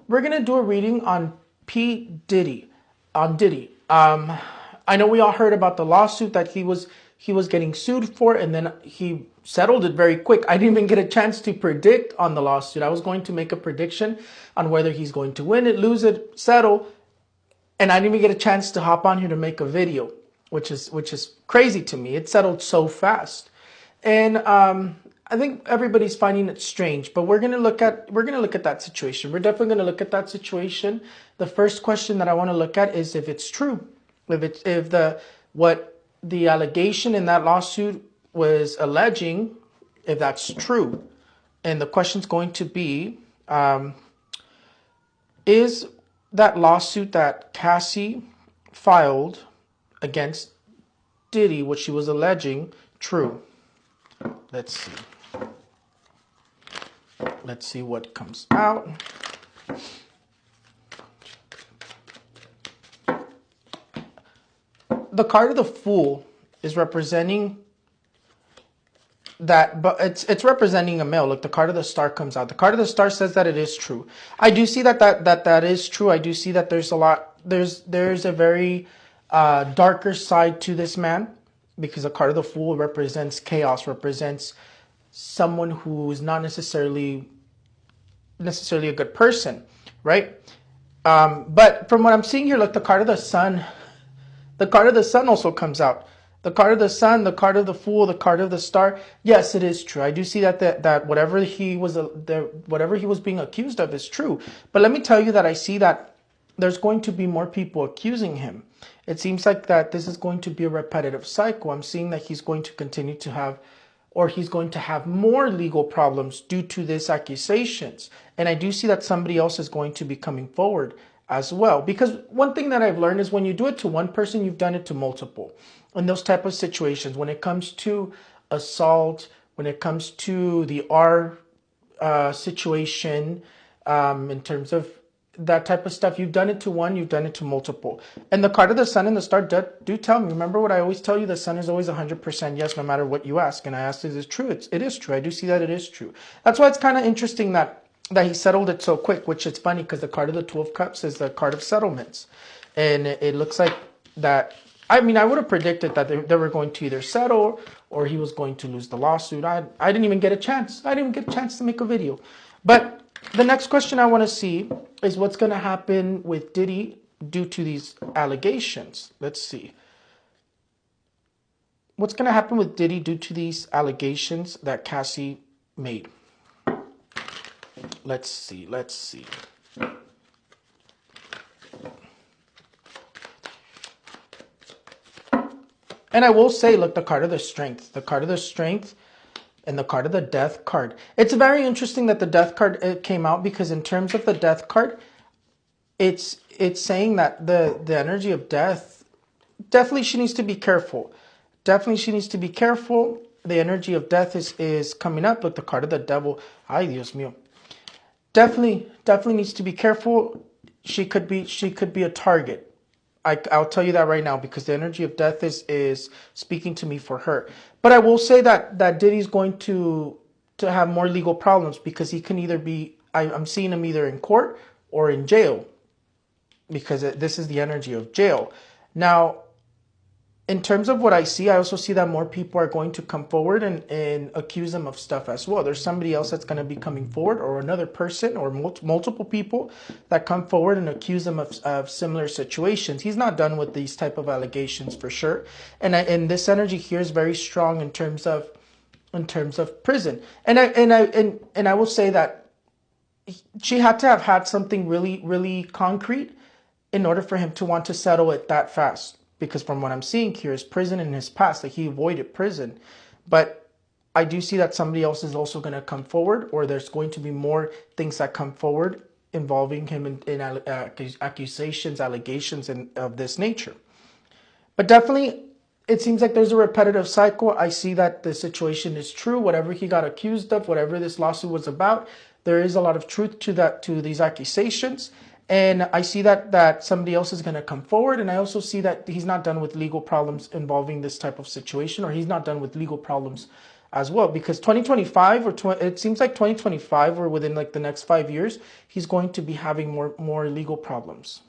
we're gonna do a reading on Diddy, on Diddy. I know we all heard about the lawsuit that he was getting sued for, and then he settled it very quick. I didn't even get a chance to predict on the lawsuit. I was going to make a prediction on whether he's going to win it, lose it, settle, and I didn't even get a chance to hop on here to make a video, which is crazy to me. It settled so fast, and I think everybody's finding it strange. But we're gonna look at that situation. We're definitely gonna look at that situation. The first question that I want to look at is if it's true, what the allegation in that lawsuit was alleging, if that's true. And the question's going to be, is that lawsuit that Cassie filed against Diddy, what she was alleging, true? Let's see. Let's see what comes out. The card of the Fool is representing that, but it's representing a male. Look, the card of the Star comes out. The card of the Star says that it is true. I do see that is true. I do see that there's a very darker side to this man, because the card of the Fool represents chaos, represents someone who is not necessarily a good person, right? But from what I'm seeing here, look, the card of the Sun. The card of the Sun also comes out. The card of the Sun, the card of the Fool, the card of the Star. Yes, it is true. I do see that whatever he was being accused of is true. But let me tell you that I see that there's going to be more people accusing him. It seems like that this is going to be a repetitive cycle. I'm seeing that he's going to continue to have, or he's going to have more legal problems due to these accusations. And I do see that somebody else is going to be coming forward as well. Because one thing that I've learned is when you do it to one person, you've done it to multiple. In those type of situations, when it comes to assault, when it comes to the R situation, in terms of that type of stuff, you've done it to one, you've done it to multiple. And the card of the Sun and the Star do tell me. Remember what I always tell you, the Sun is always 100% yes, no matter what you ask. And I asked, is it true? It is true. I do see that it is true. That's why it's kind of interesting that he settled it so quick, which is funny because the card of the 12 Cups is the card of settlements. And it looks like that, I mean, I would have predicted that they were going to either settle or he was going to lose the lawsuit. I didn't even get a chance. I didn't even get a chance to make a video. But the next question I want to see is what's going to happen with Diddy due to these allegations. Let's see. What's going to happen with Diddy due to these allegations that Cassie made? Let's see. And I will say, look, the card of the Strength. The card of the Strength and the card of the Death card. It's very interesting that the Death card came out, because in terms of the Death card, it's saying that the energy of death, definitely she needs to be careful. Definitely she needs to be careful. The energy of death is coming up. Look, the card of the Devil. Ay, Dios mío. Definitely needs to be careful. She could be a target. I'll tell you that right now, because the energy of death is speaking to me for her. But I will say that Diddy's going to have more legal problems, because he can either be, I'm seeing him either in court or in jail, because this is the energy of jail. Now, in terms of what I see, I also see that more people are going to come forward and accuse him of stuff as well. There's somebody else that's going to be coming forward, or another person, or multiple people that come forward and accuse him of similar situations. He's not done with these type of allegations for sure. And this energy here is very strong in terms of prison. And I will say that she had to have had something really, really concrete in order for him to want to settle it that fast. Because from what I'm seeing here is prison in his past, like he avoided prison. But I do see that somebody else is also going to come forward, or there's going to be more things that come forward involving him in accusations, allegations of this nature. But definitely, it seems like there's a repetitive cycle. I see that the situation is true. Whatever he got accused of, whatever this lawsuit was about, there is a lot of truth to these accusations. And I see that somebody else is going to come forward. And I also see that he's not done with legal problems involving this type of situation, or he's not done with legal problems as well, because 2025 it seems like 2025 or within like the next 5 years, he's going to be having more legal problems.